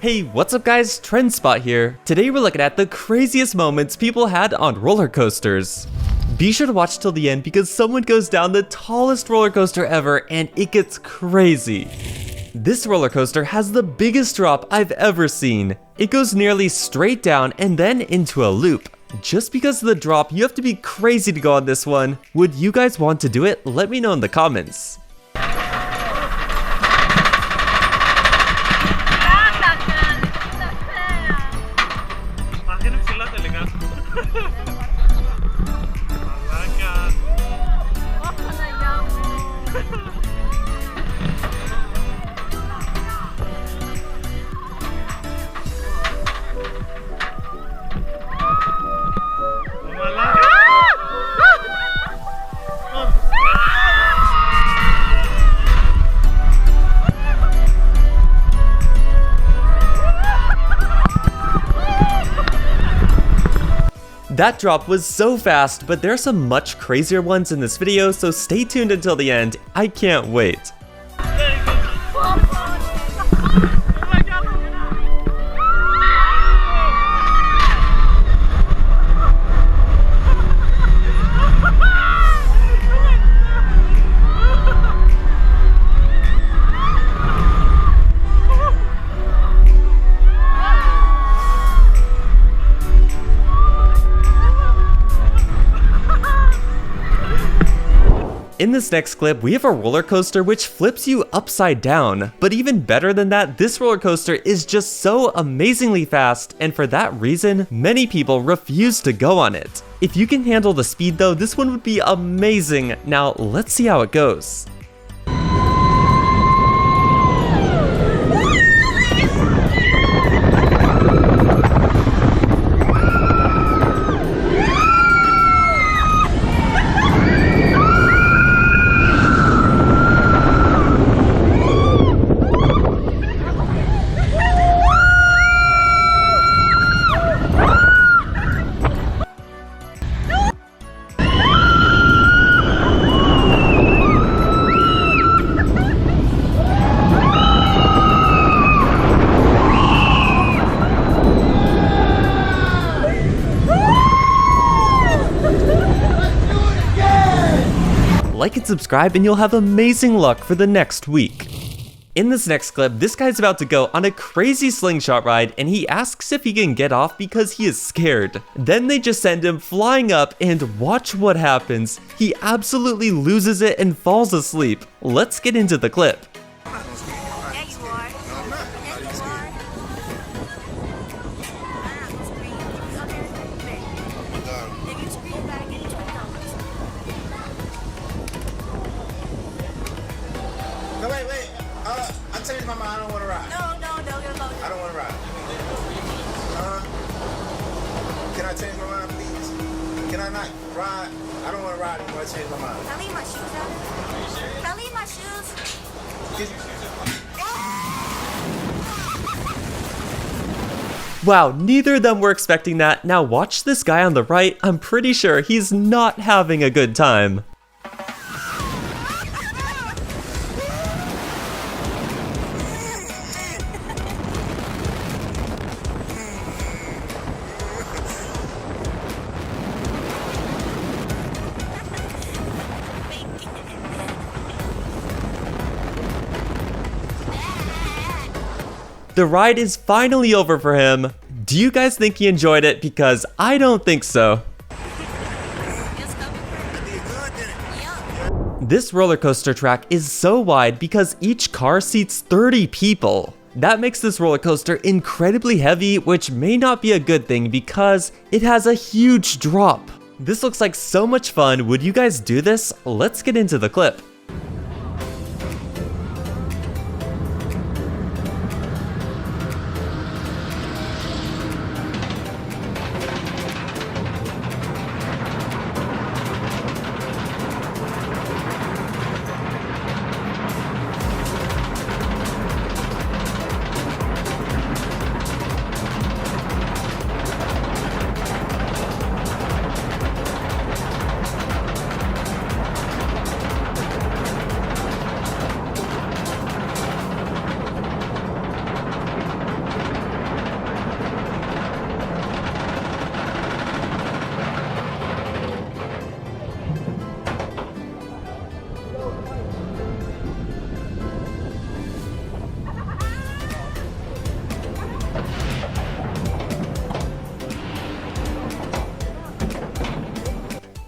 Hey, what's up guys, Trendspot here. Today we're looking at the craziest moments people had on roller coasters. Be sure to watch till the end because someone goes down the tallest roller coaster ever and it gets crazy. This roller coaster has the biggest drop I've ever seen. It goes nearly straight down and then into a loop. Just because of the drop, you have to be crazy to go on this one. Would you guys want to do it? Let me know in the comments. That drop was so fast, but there are some much crazier ones in this video, so stay tuned until the end. I can't wait. In this next clip, we have a roller coaster which flips you upside down. But even better than that, this roller coaster is just so amazingly fast, and for that reason, many people refuse to go on it. If you can handle the speed though, this one would be amazing. Now, let's see how it goes. Like and subscribe and you'll have amazing luck for the next week. In this next clip, this guy's about to go on a crazy slingshot ride and he asks if he can get off because he is scared. Then they just send him flying up and watch what happens. He absolutely loses it and falls asleep. Let's get into the clip. No, wait. I changed my mind. I don't want to ride. No, you're low. I don't want to ride. Can I change my mind, please? Can I not ride? I don't want to ride anymore. I changed my mind. Can I leave my shoes out? Can I leave my shoes? Wow, neither of them were expecting that. Now watch this guy on the right. I'm pretty sure he's not having a good time. The ride is finally over for him. Do you guys think he enjoyed it? Because I don't think so. This roller coaster track is so wide because each car seats 30 people. That makes this roller coaster incredibly heavy, which may not be a good thing because it has a huge drop. This looks like so much fun. Would you guys do this? Let's get into the clip.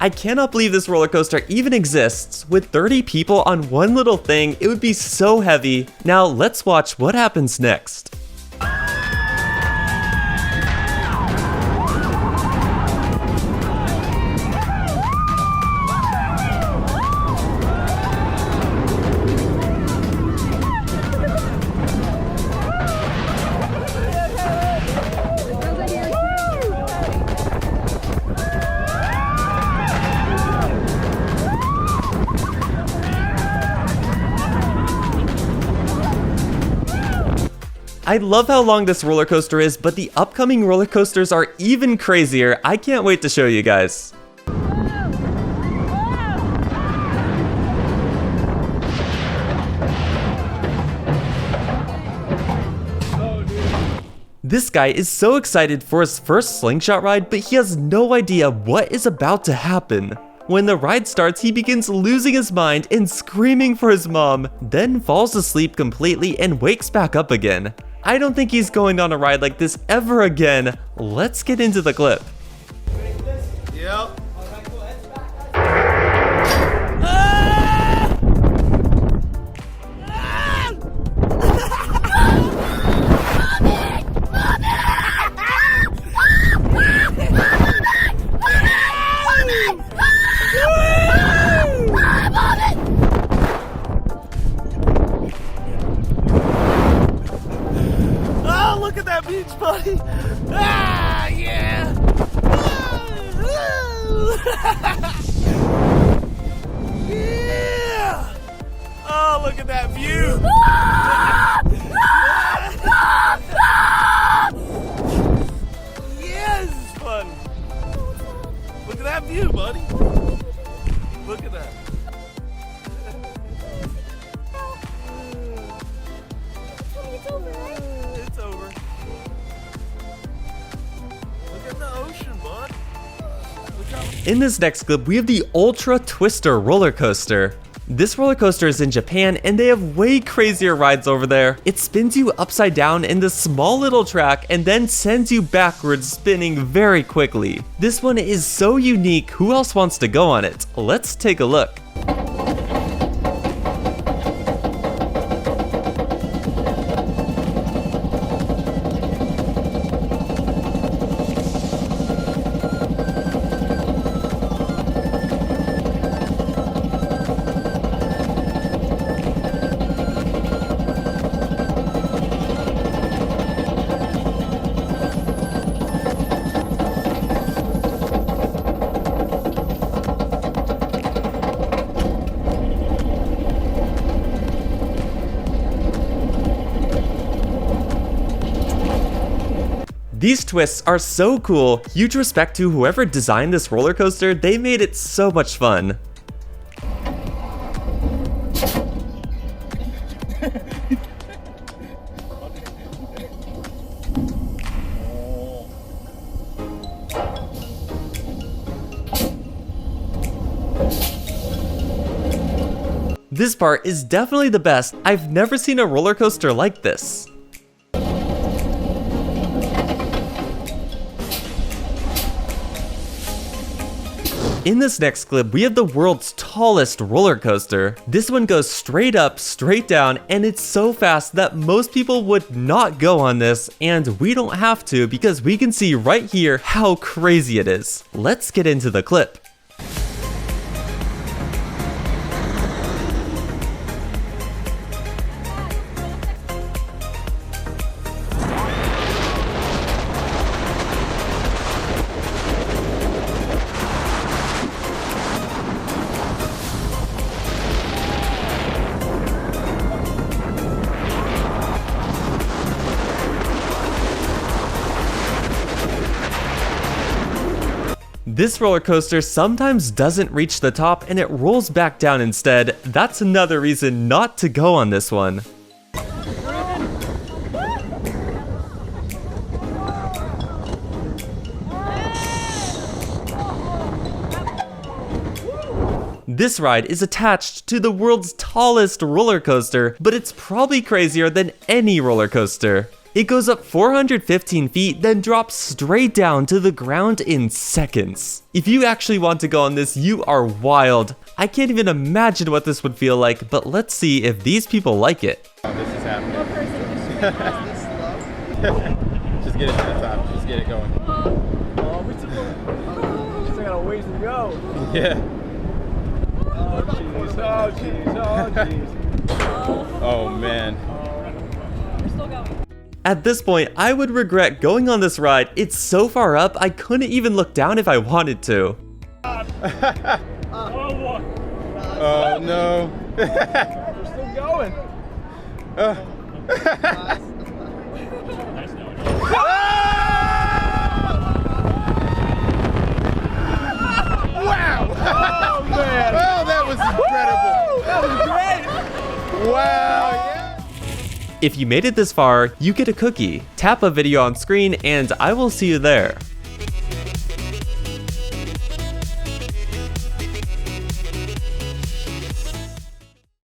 I cannot believe this roller coaster even exists. With 30 people on one little thing, it would be so heavy. Now let's watch what happens next. I love how long this roller coaster is, but the upcoming roller coasters are even crazier. I can't wait to show you guys. This guy is so excited for his first slingshot ride, but he has no idea what is about to happen. When the ride starts, he begins losing his mind and screaming for his mom, then falls asleep completely and wakes back up again. I don't think he's going on a ride like this ever again. Let's get into the clip. Yep. Oh, look at that beach, buddy! Ah, yeah! Yeah! Oh, look at that view! Yeah, this is fun! Look at that view, buddy! Look at that! It's over. Look at the ocean, bud. Look how... In this next clip, we have the Ultra Twister roller coaster. This roller coaster is in Japan and they have way crazier rides over there. It spins you upside down in this small little track and then sends you backwards, spinning very quickly. This one is so unique, who else wants to go on it? Let's take a look. These twists are so cool. Huge respect to whoever designed this roller coaster. They made it so much fun. This part is definitely the best. I've never seen a roller coaster like this. In this next clip, we have the world's tallest roller coaster. This one goes straight up, straight down, and it's so fast that most people would not go on this, and we don't have to because we can see right here how crazy it is. Let's get into the clip. This roller coaster sometimes doesn't reach the top and it rolls back down instead. That's another reason not to go on this one. This ride is attached to the world's tallest roller coaster, but it's probably crazier than any roller coaster. It goes up 415 feet, then drops straight down to the ground in seconds. If you actually want to go on this, you are wild. I can't even imagine what this would feel like, but let's see if these people like it. Oh, this is happening. Just get it to the top. Just get it going. Oh, we still got a ways to go. Yeah. Oh, jeez. Oh, jeez. Oh, jeez. Oh, man. We're still going. At this point, I would regret going on this ride. It's so far up, I couldn't even look down if I wanted to. Oh, boy. Oh, no. We're still going. Wow! Oh, man. Oh, that was incredible! That was great. Wow! Yeah. If you made it this far, you get a cookie. Tap a video on screen and I will see you there.